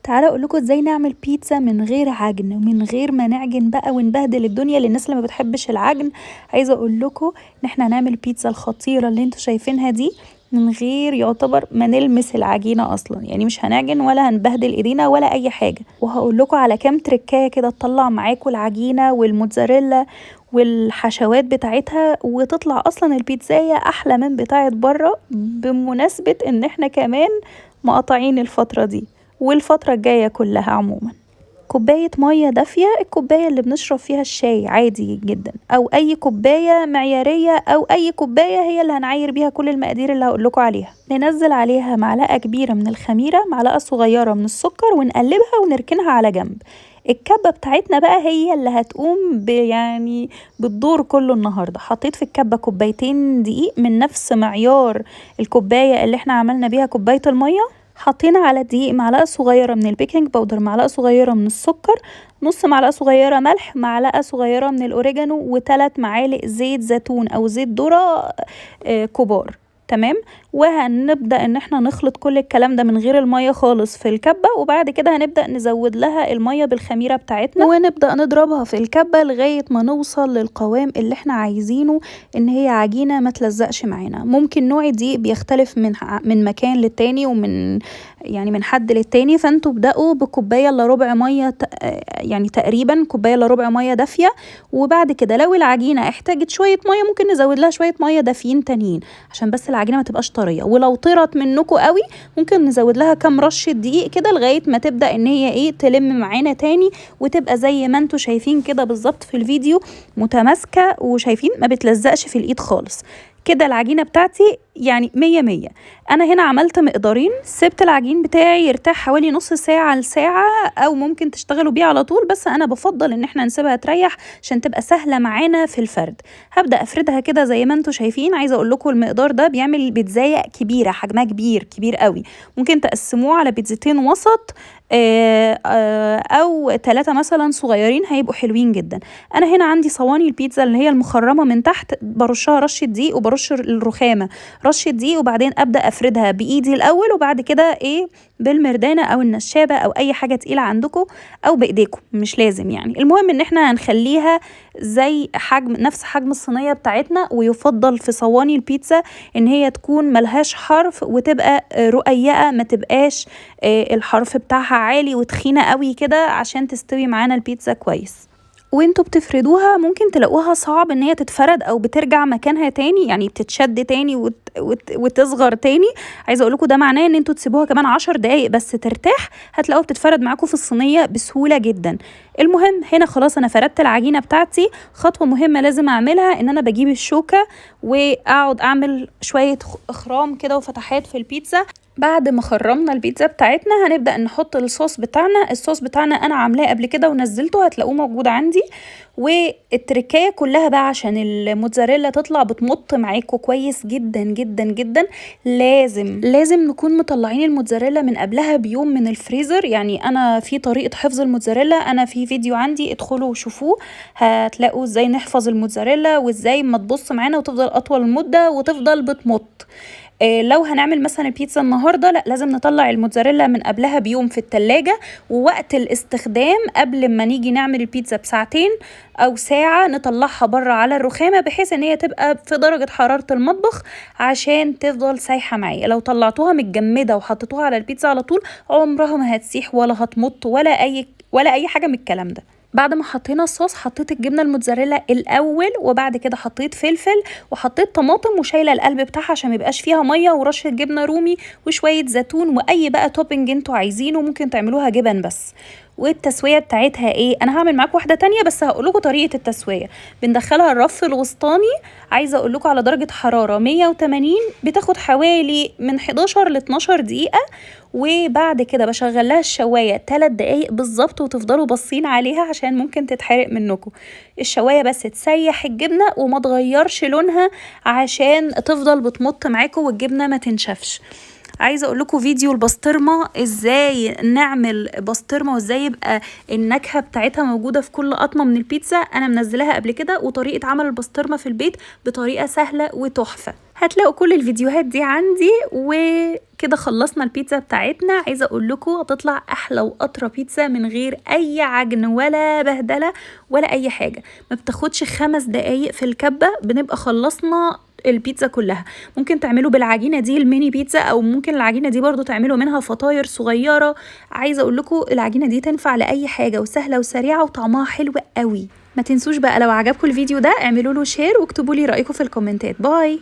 تعالى اقول لكم ازاي نعمل بيتزا من غير عجن ومن غير ما نعجن بقى ونبهدل الدنيا للناس اللي ما بتحبش العجن. عايزه اقول لكم ان احنا هنعمل بيتزا الخطيره اللي انتوا شايفينها دي من غير يعتبر ما نلمس العجينه اصلا، يعني مش هنعجن ولا هنبهدل ايدينا ولا اي حاجه. وهقول لكم على كام تركايه كده تطلع معاكم العجينه والموتزاريلا والحشوات بتاعتها، وتطلع اصلا البيتزاية احلى من بتاعت بره، بمناسبة ان احنا كمان مقاطعين الفترة دي والفترة الجاية كلها. عموما كوباية مية دافية، الكوباية اللي بنشرب فيها الشاي عادي جدا، او اي كوباية معيارية او اي كوباية هي اللي هنعاير بيها كل المقادير اللي هقولكوا عليها. ننزل عليها معلقة كبيرة من الخميرة، معلقة صغيرة من السكر، ونقلبها ونركنها على جنب. الكبة بتاعتنا بقى هي اللي هتقوم يعني بالدور كله النهاردة. حطيت في الكبة كوبايتين دقيق من نفس معيار الكوباية اللي احنا عملنا بيها كوباية المية. حطينا على الدقيق معلقة صغيرة من البيكنج باودر، معلقة صغيرة من السكر، نص معلقة صغيرة ملح، معلقة صغيرة من الأوريجانو، و3 معالق زيت زيتون أو زيت ذرة كبار. تمام. وهنبدأ ان احنا نخلط كل الكلام ده من غير المية خالص في الكبة، وبعد كده هنبدأ نزود لها المية بالخميرة بتاعتنا، ونبدأ نضربها في الكبة لغاية ما نوصل للقوام اللي احنا عايزينه، ان هي عجينة ما تلزقش معانا. ممكن نوع الدقيق بيختلف من مكان للتاني ومن يعني من حد للتاني، فانتوا ابدأوا بكوباية الا ربع مية، يعني تقريبا كوباية الا ربع مية دافية. وبعد كده لو العجينة احتاجت شوية مية ممكن نزود لها شوية مية دافيين تانيين عشان بس العجينة ما تبقاش طرية. ولو طرت منكم قوي ممكن نزود لها كام رشة دقيق كده لغاية ما تبدأ ان هي تلم معانا تاني، وتبقى زي ما انتوا شايفين كده بالظبط في الفيديو، متماسكة وشايفين ما بتلزقش في الايد خالص. كده العجينة بتاعتي يعني 100. انا هنا عملت مقدارين، سبت العجين بتاعي يرتاح حوالي نص ساعة لساعة، او ممكن تشتغلوا بيه على طول، بس انا بفضل ان احنا نسيبها تريح عشان تبقى سهلة معانا في الفرد. هبدأ افردها كده زي ما انتوا شايفين. عايزة اقول لكم المقدار ده بيعمل بيتزاية كبيرة، حجمها كبير قوي، ممكن تقسموه على بيتزتين وسط او 3 مثلا صغيرين، هيبقوا حلوين جدا. انا هنا عندي صواني البيتزا اللي هي المخرمة من تحت، برشها رشة دقيق وبرش الرخامة رشة دقيق، وبعدين ابدأ افردها بايدي الاول، وبعد كده بالمردانة او النشابة او اي حاجة تقيلة عندكم، او بايديكم مش لازم يعني. المهم ان احنا هنخليها زي نفس حجم الصينية بتاعتنا، ويفضل في صواني البيتزا ان هي تكون ملهاش حرف وتبقى رقيقة، ما تبقاش الحرف بتاعها عالي وتخينة قوي كده عشان تستوي معانا البيتزا كويس. وانتوا بتفردوها ممكن تلاقوها صعب ان هي تتفرد او بترجع مكانها تاني، يعني بتتشد تاني وتصغر تاني. عايزه اقول لكم ده معناه ان انتوا تسيبوها كمان 10 دقايق بس ترتاح، هتلاقوها بتتفرد معاكم في الصينيه بسهوله جدا. المهم هنا خلاص انا فردت العجينه بتاعتي. خطوه مهمه لازم اعملها ان انا بجيب الشوكه واقعد اعمل شويه اخرام كده وفتحات في البيتزا. بعد ما خرمنا البيتزا بتاعتنا هنبدأ نحط الصوص بتاعنا. الصوص بتاعنا انا عاملاه قبل كده ونزلته، هتلاقوه موجود عندي. والتركية كلها بقى عشان الموتزاريلا تطلع بتمط معاكم كويس جدا جدا جدا، لازم نكون مطلعين الموتزاريلا من قبلها بيوم من الفريزر. يعني انا في طريقة حفظ الموتزاريلا، انا في فيديو عندي ادخلوا وشوفوه، هتلاقوا ازاي نحفظ الموتزاريلا وازاي ما تبص معانا وتفضل اطول مدة وتفضل بتمط. لو هنعمل مثلا البيتزا النهارده، لا لازم نطلع الموتزاريلا من قبلها بيوم في التلاجة، ووقت الاستخدام قبل ما نيجي نعمل البيتزا بساعتين او ساعة نطلعها بره على الرخامة، بحيث ان هي تبقى في درجة حرارة المطبخ عشان تفضل سايحة معايا. لو طلعتوها متجمدة وحطيتوها على البيتزا على طول عمرها ما هتسيح ولا هتمط ولا اي حاجة من الكلام ده. بعد ما حطينا الصوص حطيت الجبنه الموتزاريلا الاول، وبعد كده حطيت فلفل وحطيت طماطم وشايله القلب بتاعها عشان ما يبقاش فيها ميه، ورشه جبنه رومي وشويه زيتون واي بقى توبنج انتوا عايزينه، ممكن تعملوها جبن بس. والتسويه بتاعتها انا هعمل معاكم واحده تانية بس هقول لكم طريقه التسويه. بندخلها الرف الوسطاني، عايزه اقول لكم على درجه حراره 180، بتاخد حوالي من 11 ل 12 دقيقه. وبعد كده بشغل لها الشوايه 3 دقايق بالظبط، وتفضلوا باصين عليها عشان ممكن تتحرق منكم. الشوايه بس تسيح الجبنه وما تغيرش لونها عشان تفضل بتمط معاكم والجبنه ما تنشفش. عايزه اقول لكم فيديو البسطرمه، ازاي نعمل بسطرمه وازاي يبقى النكهه بتاعتها موجوده في كل قطمه من البيتزا، انا منزلاها قبل كده، وطريقه عمل البسطرمه في البيت بطريقه سهله وتحفه. هتلاقوا كل الفيديوهات دي عندي. وكده خلصنا البيتزا بتاعتنا. عايزه اقول لكم هتطلع احلى واطرى بيتزا من غير اي عجن ولا بهدله ولا اي حاجه. ما بتاخدش 5 دقايق في الكبه بنبقى خلصنا البيتزا كلها. ممكن تعملوا بالعجينه دي الميني بيتزا، او ممكن العجينه دي برضو تعملوا منها فطاير صغيره. عايزه اقول لكم العجينه دي تنفع لاي حاجه، وسهله وسريعه وطعمها حلو قوي. ما تنسوش بقى لو عجبكم الفيديو ده اعملوا له شير واكتبوا لي رايكم في الكومنتات. باي.